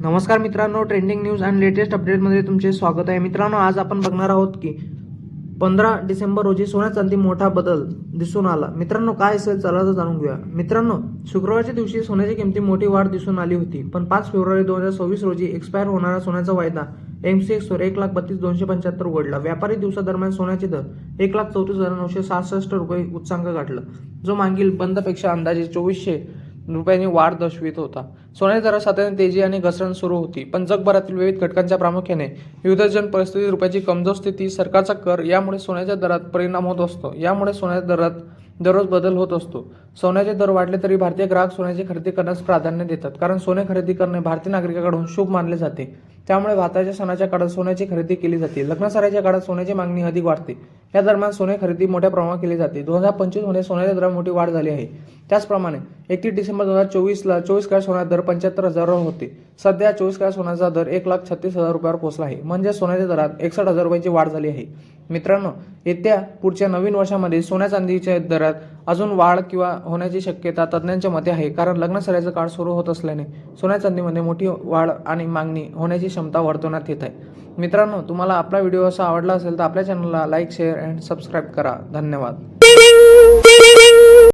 नमस्कार मित्रांनो, trending news आणि लेटेस्ट अपडेटमध्ये तुमचे स्वागत आहे। मित्रांनो, आज आपण बघणार आहोत की 15 डिसेंबर रोजी सोन्या चांदी मोठा बदल दिसून आला। मित्रांनो, काय असेल चला तर जाणून घेऊया। मित्रांनो, शुक्रवारच्या दिवशी सोन्याची किमती मोठी वाढ दिसून आली होती, पण 5 फेब्रुवारी 2024 रोजी एक्सपायर होणारा सोन्याचा वायदा MCX वर 1,32,275 उघडला। व्यापारी दिवसादरम्यान सोन्याचे दर 1,34,966 रुपये उच्चांक गाठला, जो मागील बंदपेक्षा अंदाजे 2400 रुपयांनी वाढ दर्शवित होता। सोन्याच्या दरात सातत्याने तेजी आणि घसरण सुरू होती, पण जगभरातील विविध घटकांच्या प्रामुख्याने युद्धजन्य परिस्थिती, रुपयाची कमजोर स्थिती, सरकारचा कर यामुळे सोन्याच्या दरात परिणाम होत असतो। यामुळे सोन्याच्या दरात दररोज बदल होत असतो। सोन्याचे दर वाढले तरी भारतीय ग्राहक सोन्याची खरेदी करण्यास प्राधान्य देतात, कारण सोने खरेदी करणे भारतीय नागरिकांकडून शुभ मानले जाते। त्यामुळे भाताच्या सणाच्या काळात सोन्याची खरेदी केली जाते। लग्नसराईच्या काळात सोन्याची मागणी अधिक वाढते। या दरम्यान सोने खरेदी मोठ्या प्रमाणात केली जाते। 2025 मध्ये सोन्याच्या दरात मोठी वाढ झाली आहे। त्याचप्रमाणे 31 डिसेंबर 2024 ला 24 कॅरेट सोन्याचा दर 75,000 होते। सध्या 24 कॅरेट सोन्याचा दर 1,36,000 रुपयावर पोहोचला आहे, म्हणजे सोन्याच्या दरात 61,000 रुपयांची वाढ झाली आहे। मित्रांनो, येत्या पुढच्या नवीन वर्षामध्ये सोन्या चांदीच्या दरात अजून वाढ किंवा होण्याची शक्यता तज्ज्ञांच्या मते आहे, कारण लग्नसराईचा काळ सुरू होत असल्याने सोन्या चांदीमध्ये मोठी वाढ आणि मागणी होण्याची क्षमता वर्तवण्यात येत आहे। मित्रांनो, तुम्हाला आपला व्हिडिओ असा आवडला असेल तर आपल्या चॅनलला लाईक, शेअर अँड सबस्क्राईब करा। धन्यवाद।